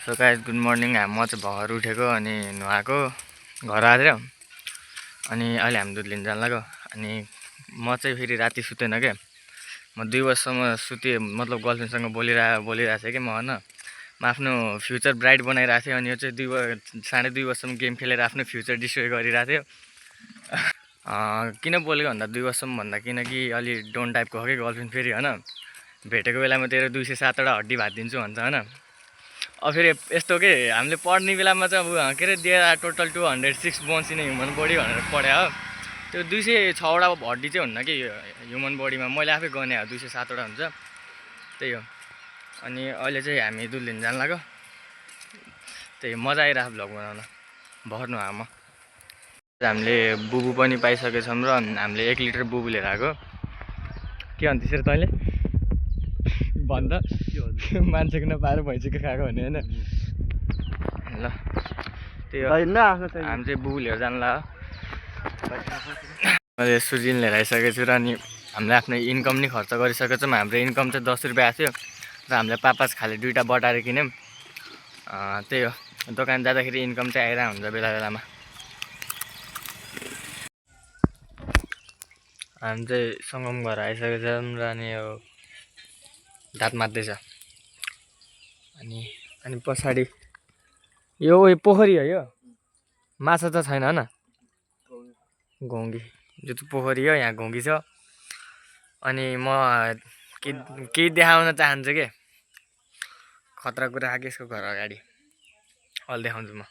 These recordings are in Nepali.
So guys good morning. म चाहिँ भर्खर उठेको अनि नुहाएको घर आएर अनि अहिले हामी दुध लिन जान लाग्यो। अनि म चाहिँ फेरि राति सुतेन क्या। म 2 बजीसम्म सुतेँ, मतलब गर्लफ्रेन्डसँग बोलिरहेको थिएँ कि म होइन। म आफ्नो फ्युचर ब्राइट बनाइरहेको थिएँ अनि यो चाहिँ 2 बजीसम्म गेम खेलेर आफ्नो फ्युचर डिस्ट्रोय गरिरहेको थियो। किन बोलेको भन्दा 2 बजीसम्म भन्दा किनकि अलि डोन टाइपको हो कि गर्लफ्रेन्ड फेरि होइन। भेटेको बेलामा तेरो 207वटा हड्डी भाँचिदिन्छु भन्छ होइन। अब फेरि यस्तो के हामीले पढ्ने बेलामा चाहिँ अब के are there total 206 bones in human body भनेर पढ्यो हो। त्यो 206वटा हड्डी चाहिँ हुन्न कि ह्युमन बडीमा, मैले आफै गने हो 207वटा हुन्छ, त्यही हो। अनि अहिले चाहिँ हामी दुध लिन जान लाग्यो, त्यही मजा आइरहेको भ्लग बनाउन। भर्खर नुहाएको म। हामीले बुबु पनि पाइसकेछौँ र हामीले 1 लिटर बुबु लिएर आएको। के भन्थ्यौ र तैँले भन्दा मान्छेको नपाएर भैँसीको खाएको भने होइन। ल त्यही हो, हामी चाहिँ बुबु लिएर जानु लाग्यो। मैले सुजिन लिएर आइसकेको छु र अनि हामीले आफ्नो इन्कम नि खर्च गरिसकेको छौँ। हाम्रो इन्कम चाहिँ 10 रुपियाँ थियो र हामीले पापास खाले 2टा बटाएर किन्यौँ। त्यही हो, दोकान जाँदाखेरि इन्कम चाहिँ आइरहेको हुन्छ बेला बेलामा। हामी चाहिँ सङ्गम घर आइसकेको छौँ र अनि यो दाँत मात्दैछ। अनि पछाडि यो पोखरी हो, यो माछा त छैन होइन, घोङ्गी। यो त पोखरी हो, यहाँ घोङ्गी छ। अनि म केही देखाउन चाहन्छु के, खतरा कुरा आएको यसको घर अगाडि, अहिले देखाउँछु म।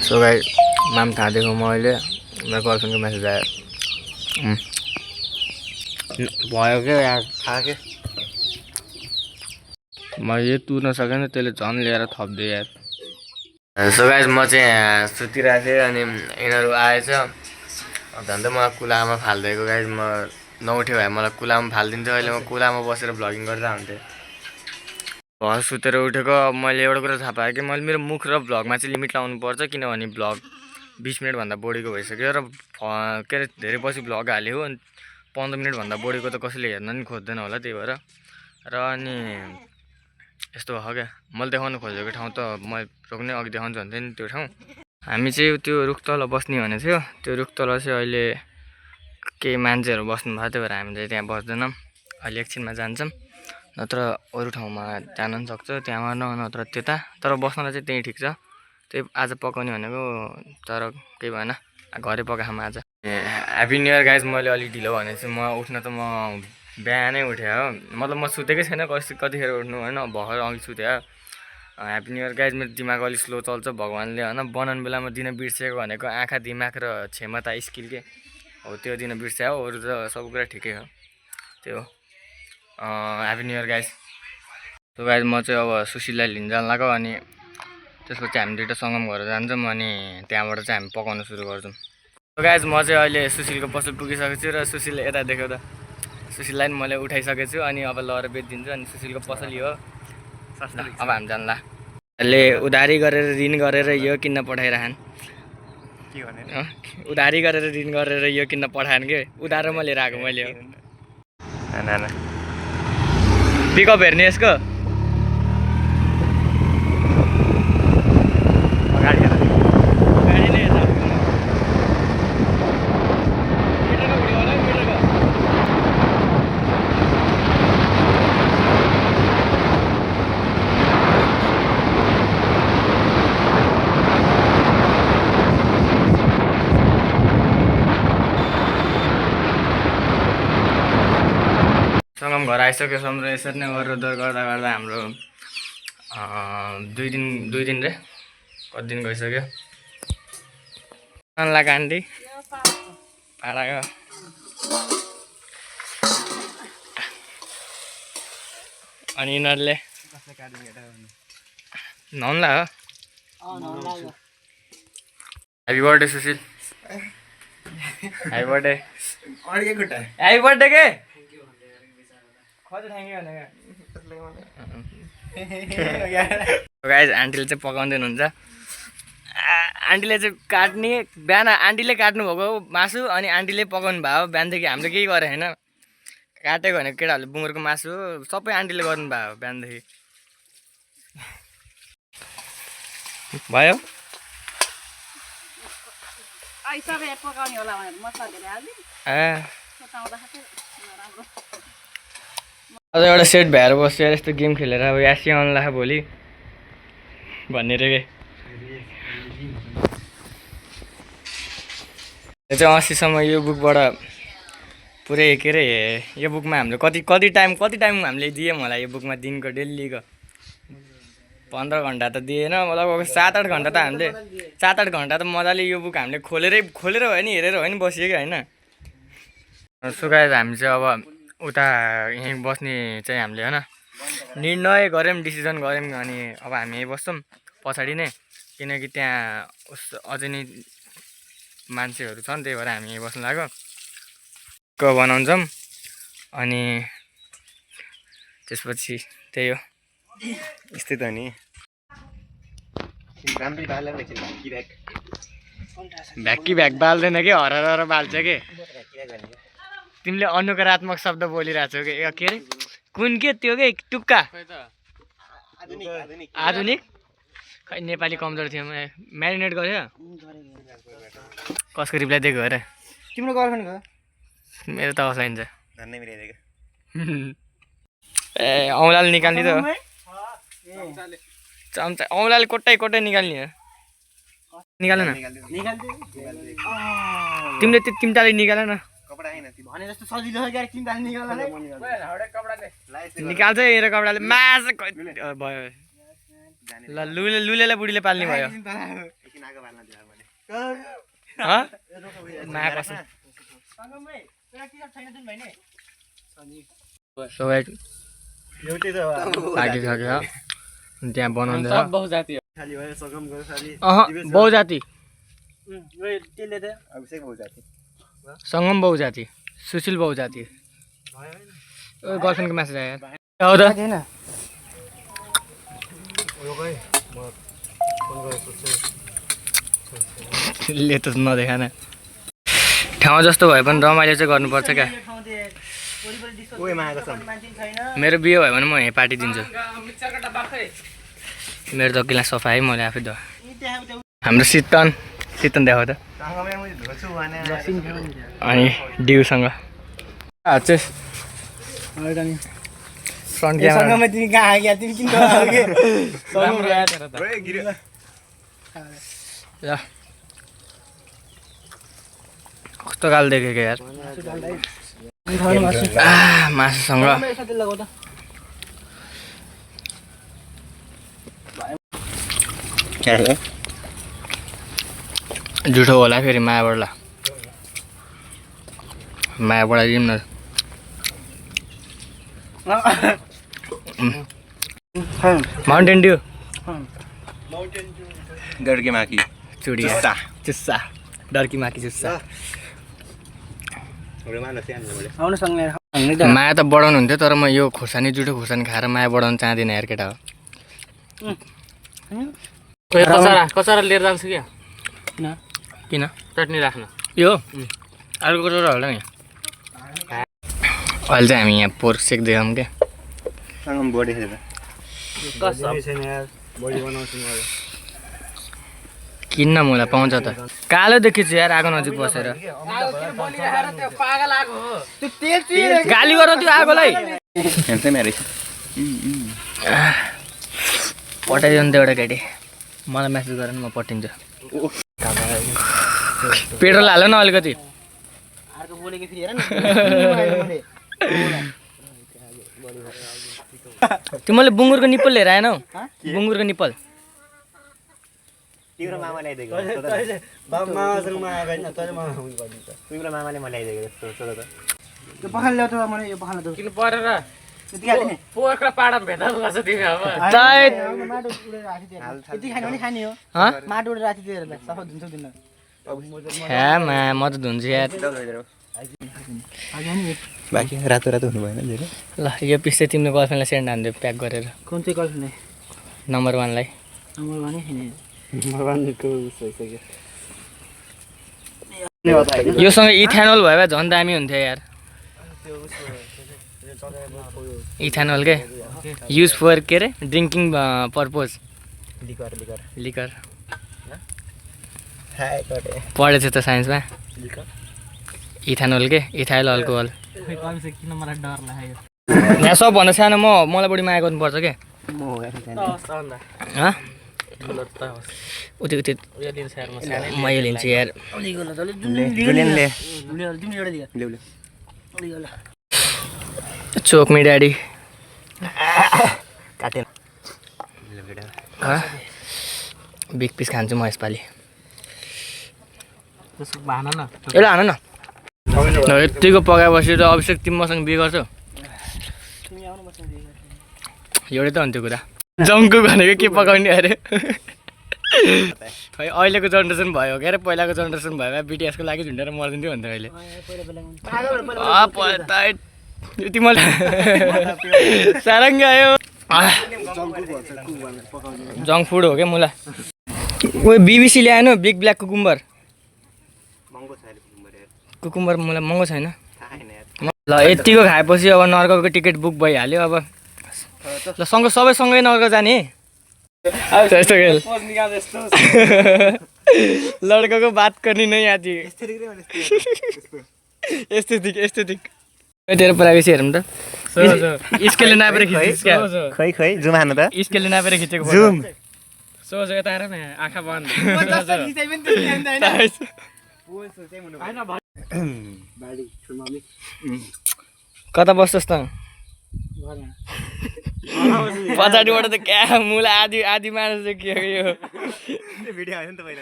सो गाइस माम थाहा दिएको म अहिले मेरो गर्लफ्रेन्डको मेसेज आयो। भयो क्या यार, थाहा के मैले तुर्न सकेन, त्यसले झन् लिएर थप्दिएँ यार। सो गाइस म चाहिँ यहाँ सुतिरहेको थिएँ अनि यिनीहरू आएछ। झन् त मलाई कुलामा फालिदिएको गाइस। म नउठ्यो भए मलाई कुलामा फालिदिन्थ्यो। अहिले म कुलामा बसेर भ्लगिङ गरेर हुन्थेँ। भर्खर सुतेर उठेको। अब मैले एउटा कुरा थाहा पाएँ कि मैले मेरो मुख र भ्लगमा चाहिँ लिमिट लाउनु पर्छ, किनभने भ्लग 20 मिनटभन्दा बढीको भइसक्यो र के अरे धेरै पछि भ्लग हाल्यो अनि 15 मिनटभन्दा बढीको त कसैले हेर्न नि खोज्दैन होला, त्यही भएर। र अनि यस्तो हो क्या, मैले देखाउनु खोजेको ठाउँ त मैले रोक्ने अघि देखाउँछु भन्थेँ नि त्यो ठाउँ। हामी चाहिँ त्यो रुख तल बस्ने भने थियो। त्यो रुख तल चाहिँ अहिले केही मान्छेहरू बस्नु भएको, त्यही भएर हामी चाहिँ त्यहाँ बस्दैनौँ। अहिले एकछिनमा जान्छौँ, नत्र अरू ठाउँमा जान पनि सक्छ, त्यहाँ नत्र त्यता। तर बस्नलाई चाहिँ त्यहीँ ठिक छ। त्यही आज पकाउने भनेको, तर केही भएन, घरै पकाएँ आज। Happy new year guys. मैले अलिक ढिलो भनेको छु। म उठ्न त म बिहानै उठेँ हो, मतलब म सुतेकै छैन कतिखेर उठ्नु होइन, भर्खर अघि सुतेँ हो। Happy new year guys. मेरो दिमाग अलिक स्लो चल्छ, भगवान्ले होइन बनाउने बेलामा दिन बिर्सेको भनेको आँखा, दिमाग र क्षमता, स्किल के हो, त्यो दिन बिर्स्यो हो। अरू त सब कुरा ठिकै हो, त्यो हो। Happy new year guys. So guys म चाहिँ अब सुशीललाई लिन जान लाग्यो अनि त्यसपछि हामी दुइटा सङ्गम गरेर जान्छौँ अनि त्यहाँबाट चाहिँ हामी पकाउन सुरु गर्छौँ। सो गाइज म चाहिँ अहिले सुशीलको पसल पुगिसकेको छु र सुशील यता देख्यो त, सुशीललाई पनि मैले उठाइसकेको छु अनि अब लएर बेचिदिन्छु। अनि सुशीलको पसल यो हो। अब हामी जान्ला। अहिले उधारी गरेर ऋण गरेर यो किन्न पठाइरहन्, के भने उधारी गरेर ऋण गरेर यो किन्न पठाएन के, उधारोमा लिएर आएको मैले हो। पिकअप हेर्ने यसको अगाडि नै हेर्छ। सङ्गम घर आइसक्यो छौँ र यसरी नै गरेर गर्दा गर्दा हाम्रो 2 दिन रे कति दिन गइसक्यो। लाग्यो आन्टी पाडाको। अनि यिनीहरूले नुहाउनु लाग्यो। Happy birthday Sushil, happy birthday, happy birthday के गाइज। आन्टीले चाहिँ पकाउँदै हुनुहुन्छ। आन्टीले चाहिँ काट्ने, बिहान आन्टीले काट्नुभएको मासु अनि आन्टीले पकाउनु भयो बिहानदेखि। हामीले केही गरेँ होइन, काटेको भनेको केटाहरूले बुङ्गुरको मासु हो, सबै आन्टीले गर्नुभयो बिहानदेखि। भयो आइसके पकाउने होला भनेर मसला धेरै हाल्दिन् अझ एउटा सेट भएर बस्यो यस्तो गेम खेलेर अब यासी आउनुला भोलि भन्ने रे यो चाहिँ 80सम्म यो बुकबाट पुरै के अरे यो बुकमा हामीले कति टाइम हामीले दियौँ होला यो बुकमा दिनको डेलीको 15 घन्टा त दिएन लगभग 7-8 घन्टा त हामीले 7-8 घन्टा त मजाले यो बुक हामीले खोलेर भयो नि हेरेर भयो नि बसियो कि होइन सुगाएर हामी चाहिँ अब उता यहीँ बस्ने चाहिँ हामीले होइन निर्णय गऱ्यौँ डिसिजन गऱ्यौँ अनि अब हामी यहीँ बस्छौँ पछाडि नै किनकि त्यहाँ अझै नै मान्छेहरू छन् त्यही भएर हामी यहीँ बस्नु लाग्यो बनाउँछौँ अनि त्यसपछि त्यही हो यस्तै त नि भ्याक बाल्दैन कि हरार बाल्छ कि तिमीले अनुकारात्मक शब्द बोलिरहेको छौ कि के अरे कुन के त्यो के टुक्का आधुनिक खै नेपाली कमजोर थियो म्यारिनेट गर्यो कसको रिप्लाई दिएको अरे तिम्रो गर्लफ्रेन्डको मेरो त असाइन छ ए औँलाले निकाल्ने त चम्चा औँलाले कोट्टै निकाल्ने हो निकाल न तिमीले त्यो तिम्टाले निकाल न निकाल्छ हेर कपडाले मास भयो ल लुलेलाई बुढीले पाल्ने भयो त्यहाँ बनाउँदै बहुजाति सङ्गम बहुजाति सुशील बहुजाति गर्लफ्रेन्डको म्यासेज आयो हो त ले त नदेखा न ठाउँ जस्तो भए पनि रमाइलो चाहिँ गर्नुपर्छ क्या मेरो बिहे भयो भने म यहीँ पार्टी दिन्छु मेरो त किला सफा है मैले आफै द हाम्रो शीतन देखाउ त अनि डिउसँग फ्रन्ट क्यामेरा कस्तो गाल देखेको यार मासुसँग जुठो होला फेरि मायाबाट दिउँ न माउन्टेन ड्यू डर्के माकी चुडिया चुस्सा डर्की माकी चुस्सा माया त बढाउनु हुन्थ्यो तर म यो खुर्सानी जुठो खुर्सानी खाएर माया बढाउनु चाहदिनँ यार केटा हो कचरा लिएर जान्छु क्या किन चटनी राख्न यो अर्को कचौरा होला नि अहिले चाहिँ हामी यहाँ पोर्क सेक्दैछौँ क्या किन्न मलाई पाउँछ त कालो देखिछु यार आगो नजिक बसेर गाली गर त्यो आगोलाई पठाइदिनु त एउटा केटी मलाई म्यासेज गरेर म पठाइदिन्छु पेट्रोल हाल्यो न अलिकति तिमीले बुङ्गुरको निप्पल लिएर आएनौ बुङ्गुरको निप्पल तिम्रो मामाले ल्याइदिएको तिम्रो मामाले मलाई ल्याइदिएको सोध त यो पखाल ल्याउ त मलाई यो पखाल किन परेर पोखरा पाडा भेट्दा लाग्छ तिमी अब माटो उडेर राखिदिएर यति खाने पनि खाने हो माटो उडेर राखिदिएर सफा धुन्छौ दिन म त धुन्छु यार बाँकी रातो हुनु भएन ल यो पिस चाहिँ तिम्रो गर्लफ्रेन्डलाई सेन्ड हान्दियो प्याक गरेर कुन चाहिँ गर्लफ्रेन्ड नम्बर 1 लाई नम्बर 1 नै योसँग इथेनोल भयो भए झन् दामी हुन्थ्यो यार इथेनोल के युज फर के अरे drinking purpose liquor liquor liquor हाय कटे पढेछ त साइन्समा लिकर इथानोल के इथाइल अल्कोहल खै कविसे किन मलाई डर लाग्यो यहाँ सबभन्दा सानो मलाई बढी माया गर्नुपर्छ के म हो यार हँ उति उयो दिन्छ यार म सानै म यो लिन्छु यार जुलियनले तिमीले एउटा दियो ल्याउ चोक मी ड्याडी काटेन बिग पिस खान्छु म यसपालि त्यसो भान न एउटा हान न यतिको पकाएपछि त अभिषेक तिमी मसँग बिहे गर्छौ तिमी आउनु मसँग दियो एउटै त हुन्थ्यो कुरा जङ्कु भनेको के पकाउने अरे खै अहिलेको जेनेरेसन भयो क्या अरे पहिलाको जेनेरेसन भयो बिटिएसको लागि झुन्डेर मरिदिन्थ्यो भन्थ्यो अहिले यति मलाई सारङ्ग आयो जङ्क फुड हो क्या मुला उयो बिबिसी ल्याएन बिग ब्ल्याक कुकुम्बर कुकुम्बर मलाई महँगो छैन ल यतिको खाएपछि अब नर्कको टिकट बुक भइहाल्यो अब ल सबै सँगै नर्क जाने यस्तो खेल लड्काको बात गर्ने नै यहाँ थियो यस्तै तेरो प्राइभेसी हेरौँ त स्केलले नापेर खिचेको खै खै जुम हान्नु त स्केलले नापेर खिचेको जुम सोच यता हेर न आँखा बन्द कता बस्छस् त पछाडिबाट त क्या मुला आधी मानिस चाहिँ के यो भिडियो आयो नि त पहिला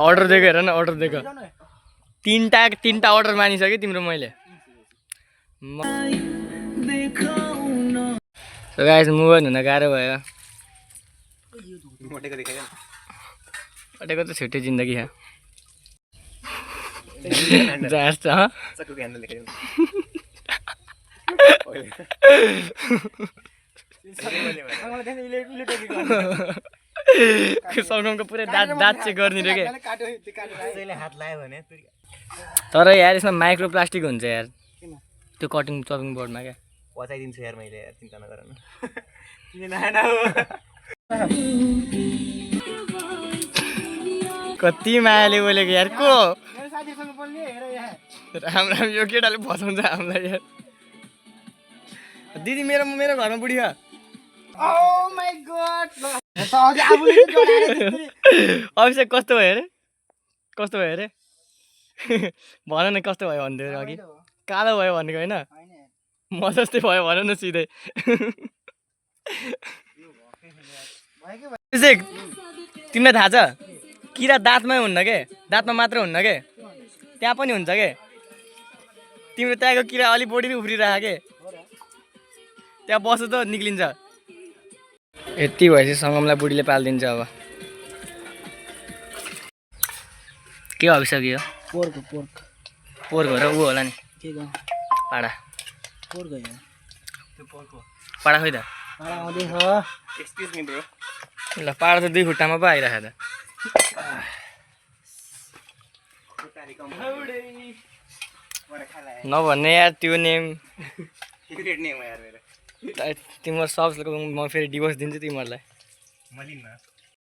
अर्डर दिएको हेर न अर्डर दिएको तीनटा अर्डर मानिसक्यो तिम्रो मैले गाइस मोबाइल हुन गाह्रो भयो अटेको त छुट्टै जिन्दगी है जहाज छ सङ्गमको पुरै दाँत चाहिँ गर्ने रे के हात लायो भने तर यार यसमा माइक्रो प्लास्टिक हुन्छ यार त्यो कटिङ चपिङ बोर्डमा क्या पचाइदिन्छु यार मैले यार चिन्ता नगर न कति मायाले बोलेको यार को राम यो केटाले फसाउँछ हामीलाई यार दिदी मेरो घरमा बुढी छ अभिषेक कस्तो भयो अरे भन न कस्तो भयो भन्थ्यो अघि कालो भयो भनेको होइन म जस्तै भयो भन न सिधै अभिषेक तिमीलाई थाहा छ किरा दाँतमै हुन्न के दाँतमा मात्र हुन्न के त्यहाँ पनि हुन्छ के तिम्रो त्यहाँको किरा अलिक बढी नै उफ्रिरहेको के त्यहाँ बस्छ त निक्लिन्छ यति भएपछि सङ्गमलाई बुढीले पालिदिन्छ अब के अभिषेक यो पोर्क हो र ऊ होला नि पाडा पाडा खोइ त एक्सक्युज मी ब्रो ल पाडा त 2 खुट्टामा पो आइरहेको त नभन्ने यार त्यो नेम तिम्रो सबको म फेरि डिभोर्स दिन्छु तिमीहरूलाई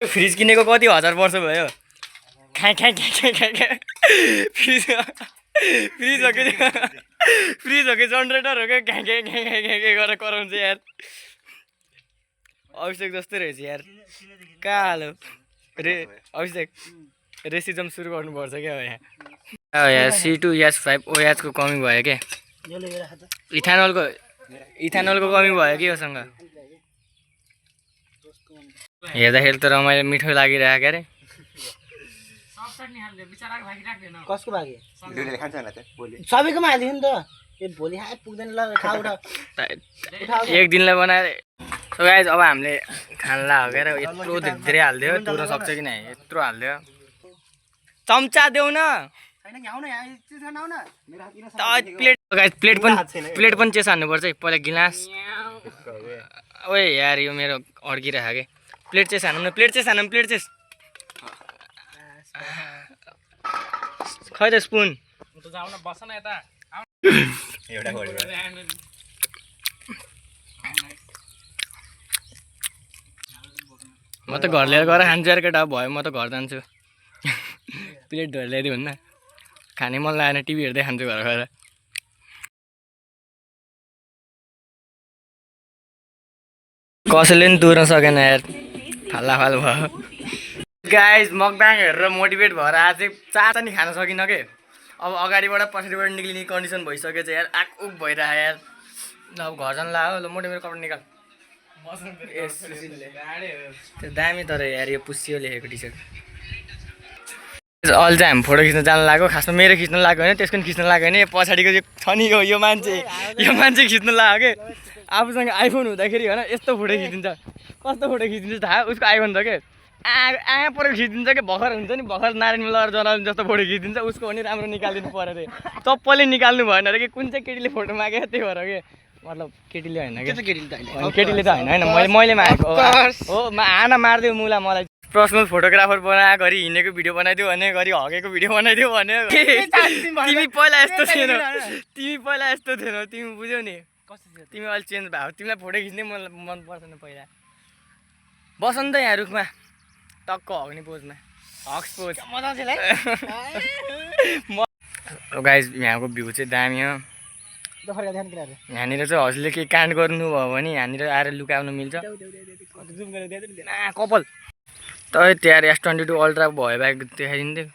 फ्रिज किनेको कति हजार वर्ष भयो फ्रिज हो कि जनरेटर हो कि घ्याँ गरेर कराउँछ यार अभिषेक जस्तै रहेछ यार कालो अभिषेक रेसिजम सुरु गर्नुपर्छ क्या अब यहाँ यहाँ C2H5 OH को कमी भयो क्या इथानोलको कमी भयो कि योसँग हेर्दाखेरि त रमाइलो मिठो लागिरहेको क्या अरे कसको भाग्यो सबैकोमा हालिदियो नि त भोलि पुग्दैन ल खाऊ र एक दिनलाई बनाएर सो गाइस अब हामीले खानला हो क्या यत्रो धेरै हालिदियो तुर्न सक्छ कि नै यत्रो हालिदियो चम्चा देऊ न प्लेट पनि चेस हान्नुपर्छ पहिला गिलास ओए यार यो मेरो अड्किरहेको के प्लेट चेस हानौँ न प्लेट चेस खै त स्पुन म त घर लिएर गएर खान्छु यार केटा भयो म त घर जान्छु प्लेटहरू ल्याइदियो भन्न खाने मन लागेन टिभी हेर्दै खान्छु घर गएर कसैले पनि तुर्न सकेन यार फाल भयो गाइज मकबाङ हेरेर मोटिभेट भएर आज चाहिँ चाटा नि खान सकिनँ के अब अगाडिबाट पछाडिबाट निक्लिने कन्डिसन भइसक्यो चाहिँ यार आग उग भइरहेको यार अब घर जानु लाग्यो ल मोटे मेरो कपडा निकाल त्यो दामी तर यार यो पुसियो लेखेको टी सर्ट अहिले चाहिँ हामी फोटो खिच्न जानु लाग्यो खासमा मेरो खिच्न लाग्यो होइन त्यसको पनि खिच्न लाग्यो भने पछाडिको चाहिँ छ नि यो मान्छे खिच्न लाग्यो के आफूसँग आइफोन हुँदाखेरि होइन यस्तो फोटो खिचिन्छ कस्तो फोटो खिचिन्छ थाहा उसको आइफोन छ के आँ परेर खिचिदिन्छ कि भर्खर हुन्छ नि भर्खर नारायण लगाएर जनाउने जस्तो फोटो खिचिदिन्छ उसको पनि राम्रो निकालिदिनु पऱ्यो अरे चप्पलले निकाल्नु भएन अरे कि कुन चाहिँ केटीले फोटो माग्यो त्यही भएर के मतलब केटीले होइन कि केटीले त होइन मैले मागेको हो आना मारिदियो मुला मलाई पर्सनल फोटोग्राफर बनाएको घरि हिँडेको भिडियो बनाइदियो भने घरि हगेको भिडियो बनाइदियो भने तिमी पहिला यस्तो थिएनौ तिमी बुझ्यौ नि तिमी अहिले चेन्ज भएको तिमीलाई फोटो खिच्नै मन पर्छ नि पहिला बस नि त यहाँ रुखमा टक्क हग्ने पोजमा हक्स पोज गाइज यहाँको भ्यू चाहिँ दामी हो यहाँनिर चाहिँ हजुरले केही काण्ड गर्नुभयो भने यहाँनिर आएर लुकाउनु मिल्छ कपाल त त्यहाँ S22 अल्ट्रा भयो बाइक देखाइदिन्थ्यो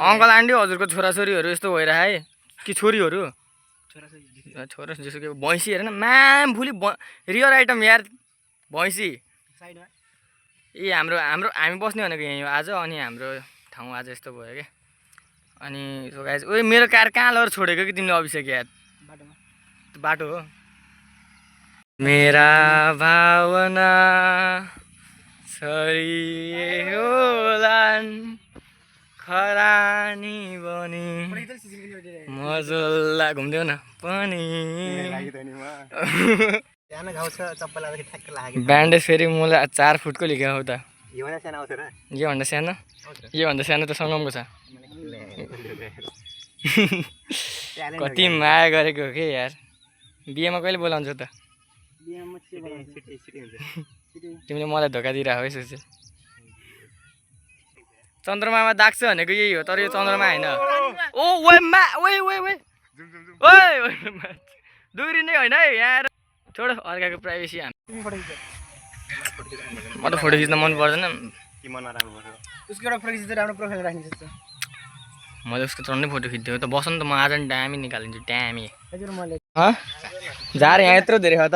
अङ्कल आन्टी हजुरको छोराछोरीहरू यस्तो भइरह है कि छोरीहरू छोरा जस्तो कि भैँसी हेरेन म्याम फुली रियर आइटम यार भैँसी ए हाम्रो हामी बस्ने भनेको यहीँ हो आज अनि हाम्रो ठाउँ आज यस्तो भयो क्या अनि सो गाइस ओए मेरो कार कहाँ लगेर छोडेको कि तिमीले अभिषेक यार बाटो हो मेरा भावना छरिए होलान् खरानी बनी मजल्ला घुम्देऊ न पनि ब्यान्डेज फेरि मलाई 4 फुटको लिएको हो त योभन्दा सानो त सङ्गमको छ कति माया गरेको हो कि यार बिहेमा कहिले बोलाउँछौ त तिमीले मलाई धोका दिइरहेको है सुशील चन्द्रमामा दाग्छ भनेको यही हो तर यो चन्द्रमा होइन ओ दुरी नै होइन है यहाँ छोड अर्काको प्राइभेसी म त फोटो खिच्न मन पर्दैन मैले उसको चढ्नै फोटो खिच्दियो त बस नि त म आज नि दामी निकालिदिन्छु दामी झार यहाँ यत्रो धेरै हो त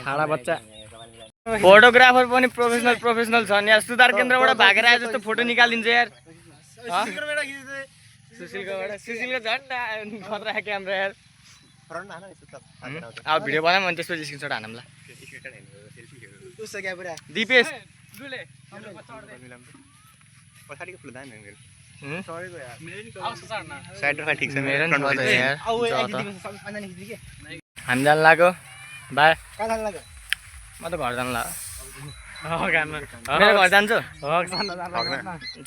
छाडा बच्चा फोटोग्राफर पनि प्रोफेसनल छन् यार सुधार केन्द्रबाट भागेर आए जस्तो फोटो निकालिदिन्छ यार सुशीलको झन्डा खतरा क्यामेरा यार अब भिडियो बनायो भने त्यसपछि स्क्रिनसट हानौँला दिपेश हामी जानु लाग्यो बाई म त घर जानु लाग्यो मेरो घर जान्छु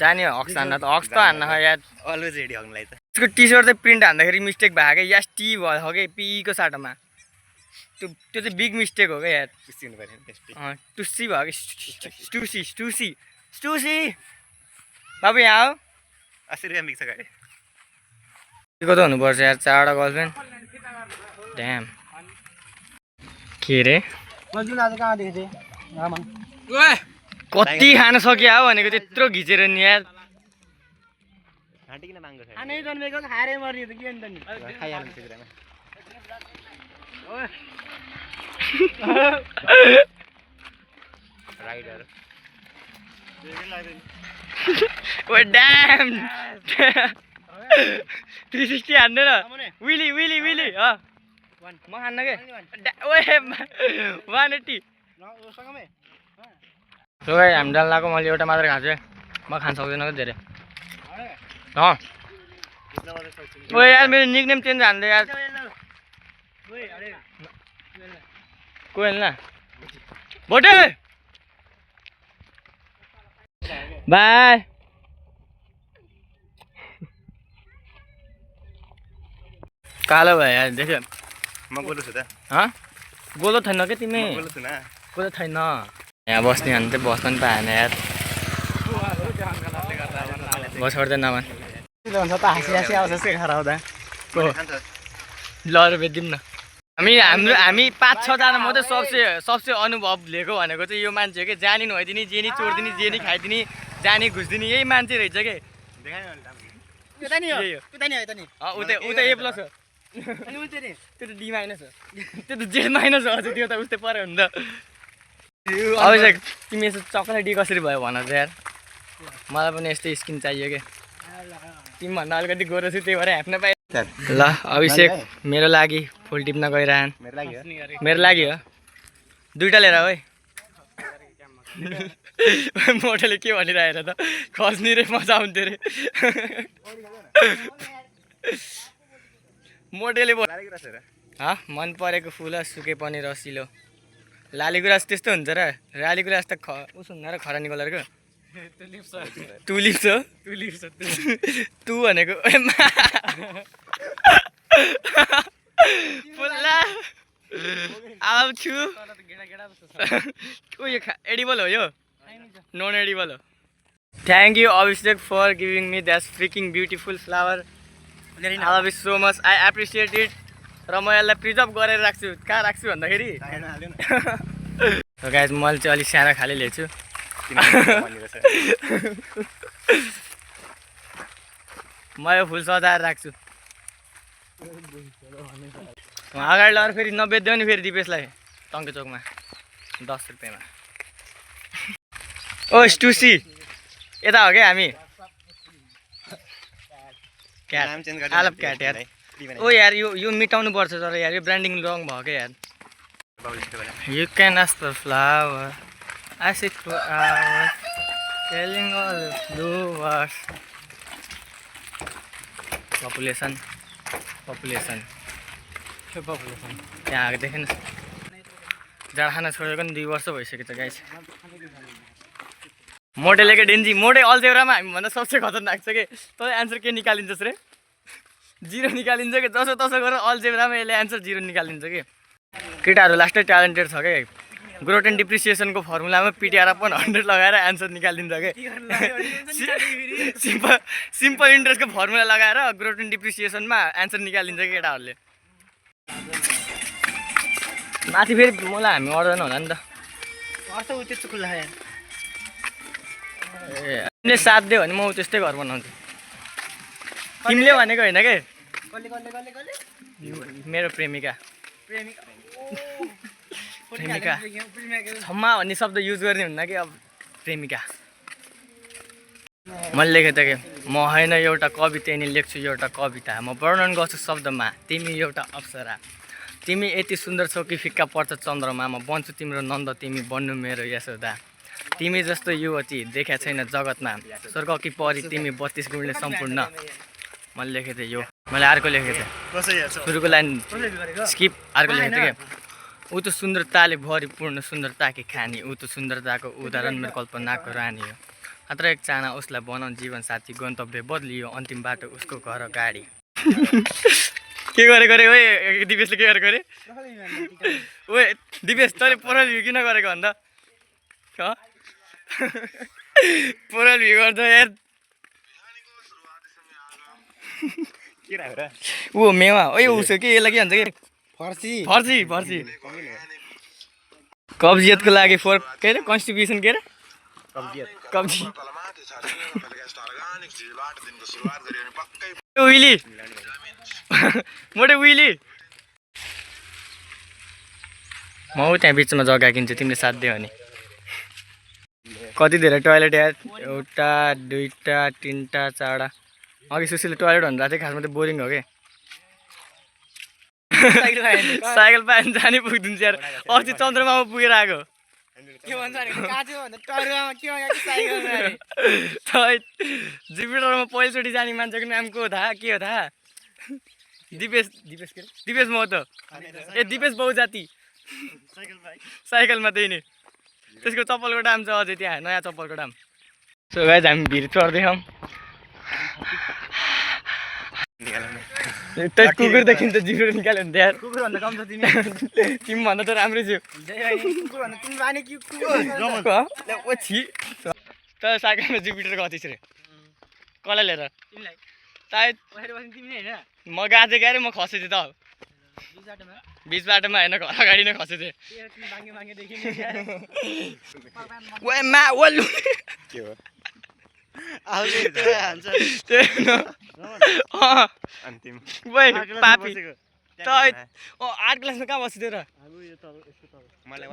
जाने हक्स हान्न त हक्स त हान्न यार अलवेज रेडी हग्नलाई त त्यसको टी सर्ट चाहिँ प्रिन्ट हान्दाखेरि मिस्टेक भएको क्या यास टी भयो कि पीको साटोमा त्यो चाहिँ बिग मिस्टेक हो क्या यार टुस्सी भयो कि स्टुसी बाबु यहाँ हो 80 रुपियाँ मिक्छ गाडी को त हुनुपर्छ यार 4वटा गर्लफ्रेन्ड ड्याम के रे कति खान सकिया हो भनेको त्यत्रो घिचेर नि यार ड्याम 360 हान्दैन विली म खान्न के 180 हामी जान लाग्यो मैले एउटा मात्र खान्छु म खान सक्दैन क्या धेरै ओ यार मेरो निकनेम चेन्ज हान्दै यार कोही न भोटे बाई कालो भयो यार देख्यो म गोलो छु त हँ गोलो छैन क्या तिमी गोलो छु न गोलो छैन यहाँ बस्ने भने चाहिँ बस्न नि पाएन यार बस गर्दैन मन भन्छ त हाँसी हाँसी आउँछ जस्तै खराउँदा ल बेच्दिउँ न हामी 5-6 जना मात्रै सबसे अनुभव लिएको भनेको चाहिँ यो मान्छे हो कि जानी नुहाइदिने जेनी चोरिदिने जेनी खाइदिने जानी घुस्दिने यही मान्छे रहेछ कि उता नि हो उता ए प्लस हो त्यो त डी माइनस हो त्यो त जेड माइनस हो अझै त्यो त उस्तै पऱ्यो भने त अब चाहिँ तिमी यसो चक्लेट डी कसरी भयो भन त यार मलाई पनि यस्तै स्किन चाहियो कि तिमीभन्दा अलिकति गोरो छु त्यही भएर ह्याप्न पाएँ ल अभिषेक मेरो लागि फुल टिप्न गइरहन् मेरो लागि हो 2टा लिएर है मोटोले के भनिरहेर त खस्नी रे मजा आउँथ्यो रे मोटेले मन परेको फुल सुके पनि रसिलो लालीगुराँस त्यस्तो हुन्छ र लालीगुराँस त उस हुन्न र खरानी कलरको टुलिप्स हो तु भनेको फुल्ला आउँछु उयो एडिबल हो यो नन एडिबल हो thank you Abhishek for giving me that freaking beautiful flower I love it so much I appreciate it र म यसलाई प्रिजर्भ गरेर राख्छु कहाँ राख्छु भन्दाखेरि गाइस मैले चाहिँ अलिक सानो खाले ल्याएको छु म यो फुल सजाएर राख्छु अगाडि लगेर फेरि नबेच्दियो नि फेरि दिपेशलाई टङ्के चोकमा 10 रुपियाँमा ओ स्टुसी यता हो क्या हामी क्याट यार ओ यार यो मिटाउनु पर्छ तर यार यो ब्रान्डिङ रङ भयो क्या यार you can ask the flower I sit for hours telling all the blue words. Population. त्यहाँ आएको देखेन जाडा खाना छोडेको नि 2 वर्ष भइसक्यो त गाइस मोडेले के डेन्जी मोडे अल्जेब्रामा हामीभन्दा सबसे खतरनाक छ कि तँले एन्सर के निकालिन्छस् रे 0 निकालिन्छ कि जसो तसो गरेर अल्जेब्रामा यसले एन्सर 0 निकालिन्छ कि केटाहरू लास्टै ट्यालेन्टेड छ कि ग्रोथ एन्ड डिप्रिसिएसनको फर्मुलामा पिटिआर पनि 100 लगाएर एन्सर निकालिदिन्छ कि सिम्पल इन्ट्रेस्टको फर्मुला लगाएर ग्रोथ एन्ड डिप्रिसिएसनमा एन्सर निकालिदिन्छ कि केटाहरूले माथि फेरि मलाई हामी अड्दैन होला नि त त्यस्तो खुल्ला तिमीले साथ दियो भने म त्यस्तै घर बनाउँछु तिमीले भनेको होइन के मेरो प्रेमिका क्षमा भन्ने शब्द युज गर्ने हुन्न कि अब प्रेमिका मैले लेखेको थिएँ कि म होइन एउटा कविता नि लेख्छु एउटा कविता म वर्णन गर्छु शब्दमा तिमी एउटा अप्सरा तिमी यति सुन्दर छौ कि फिक्का पर्छ चन्द्रमा म बन्छु तिम्रो नन्द तिमी बन्नु मेरो यशोदा तिमी जस्तो युवती देखा छैन जगतमा स्वर्ग कि परी तिमी 32 गुणले सम्पूर्ण मैले लेखेको थिएँ यो मैले अर्को लेखेको थिएँ सुरुको लाइन स्किप अर्को लेखेको थिएँ कि ऊ त सुन्दरताले भरिपूर्ण सुन्दरता कि खानी ऊ त सुन्दरताको उदाहरण मेरो कल्पनाको रानी हो मात्र एक चाहना उसलाई बनाउन जीवन साथी गन्तव्य बदलियो अन्तिम बाटो उसको घर गाडी के गरेको रे ओए दिपेशले के गरेको रे ओए दिपेश तैँले पोरल भ्यू किन गरेको भन्दा पोरल भ्यू गर्दा यार ऊ मेवा ओए उसो के यसलाई के भन्छ कि फर्सी कब्जियतको लागि के अरे कन्स्टिट्युसन के अरे कब्जी उइली मोटे उइली म त्यहाँ बिचमा जग्गा किन्छु तिमीले साथ दियो भने कति धेरै टोयलेट यार 1 2 3 4 अघि सुशीले टोयलेट भनेर चाहिँ खासमा त्यो बोरिङ हो कि साइकल पायो भने जानै पुग्दिन्छ यार अस्ति चन्द्रमामा पुगेर आएको जुपिटरमा पहिलोचोटि जाने मान्छेको नाम को हो थाहा के हो थाहा दिपेश महतो ए दिपेश बहुजाति साइकलमा त्यही नै त्यसको चप्पलको दाम छ अझै त्यहाँ नयाँ चप्पलको दाम सो गाइस हामी भिड चढ्दैछौँ त्यो कुकुर देखिन्छ जिब्रो निकाल्यो भने यार कुकुरभन्दा कम छ तिमी तिमी भन्दा त राम्रै छु कुकुरभन्दा तिमी बानी कि कुकुर ओ छि त साइकलमा जुपिटर गएको थिएछ रे कसलाई लिएर तिमीलाई सायद पछाडि बस्ने तिमी नै होइन म गाजे गएर म खसेँ त बिच बाटोमा बिच बाटोमा होइन घर अगाडि नै खसेँ तिमी बाङ्गे बाङ्गे देखिने ओए मा ओल्लु के हो आउँछ अन्तिम ओए पापी त मलाई आर्ट क्लासमा कहाँ बस्थ्यो र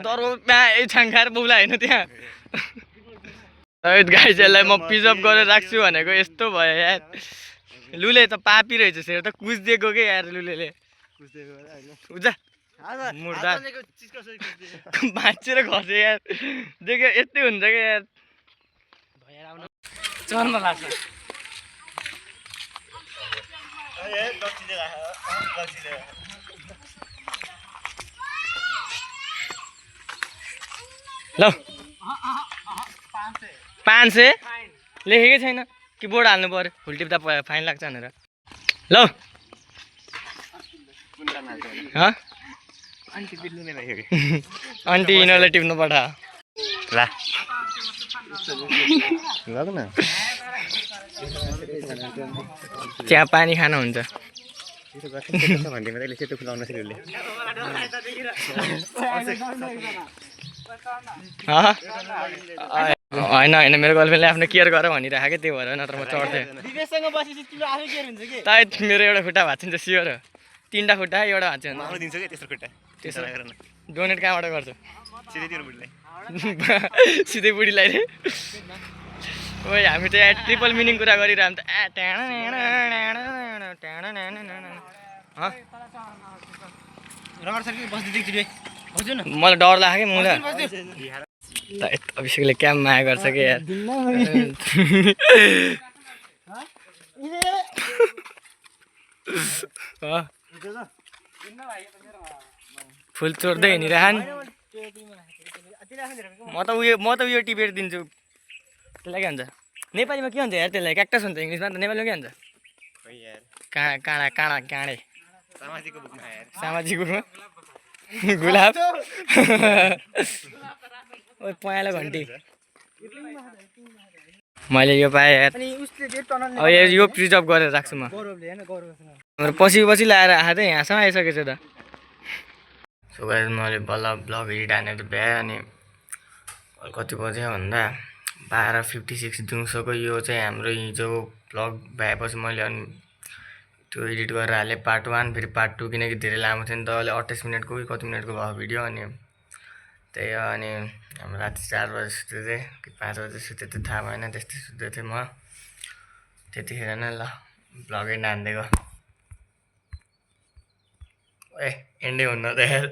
दरो ए छाङ्खाएर बौला होइन त्यहाँ गाइजहरूलाई म पिजअप गरेर राख्छु भनेको यस्तो भयो यार लुले त पापी रहेछ सेर त कुछदिएको के यार लुलेले उजा मुर्दा भाँचेर खस्यो यार देख्यो यस्तै हुन्छ क्या यार चर्म लाग्छ ल 500 लेखेकै छैन कि बोर्ड हाल्नु पर्यो फुल टिप्दा फाइन लाग्छ भनेर ल आन्टी यिनीहरूलाई टिप्नु पठा ला लग न चिया पानी खानु हुन्छ भन्दै सेतो फुलाउन सिरले होइन होइन मेरो गर्लफ्रेन्डले आफ्नो केयर गर भनिरहेको क्या त्यही भएर नत्र म चढ्थेँ विवेकसँग बसेपछि तिम्रो आफै के हुन्छ कि सायद मेरो एउटा खुट्टा भाँचिन्छ सियर 3टा खुट्टा एउटा भाँच्यो आउनु दिन्छ क्या तेस्रो खुट्टा त्यसो डोनेट कहाँबाट गर्छु सिधै तिम्रो बुढीलाई सिधै बुढीलाई रे ओए हामी त यहाँ ट्रिपल मिनिङ कुरा गरिरहौँ त रगड सर्की बस्दै देख्छु रे बस्छु न मलाई डर लाग्यो कि मुला अभिषेकले क्या माया गर्छ कि यार फुल चोर्दै हिँडिरहन् म त उयो टिपेर दिन्छु त्यसलाई के भन्छ नेपालीमा के भन्छ यार त्यसलाई क्याक्टस भन्छ इङ्ग्लिसमा त नेपालीमा के भन्छ काँडे सामाजिक रूपमा गुलाब ओ पहेँलो घन्टी मैले यो पाएँ यार अब यो प्रिजर्भ गरेर राख्छु म हाम्रो पछि लाएर आएको थिएँ यहाँसम्म आइसकेको छु त सो गाइस मैले बल्ल ब्लग एडिट हानेर भ्याएँ अनि कति बज्यो भन्दा 12:56 दिउँसोको यो चाहिँ हाम्रो हिजोको ब्लग भ्याएपछि मैले अनि त्यो एडिट गरेर हालेँ पार्ट 1 फेरि पार्ट 2 किनकि धेरै लामो थियो नि त अहिले 28 मिनटको कि कति मिनटको भयो भिडियो अनि त्यही हो अनि हाम्रो राति 4 बजे सुत्दै थिएँ कि 5 बजे सुत्दै थियो थाहा भएन त्यस्तै सुत्दै थिएँ म त्यतिखेर नै ल ब्लग एन्ड हानिदिएको ए एन्डै हुन्न त यार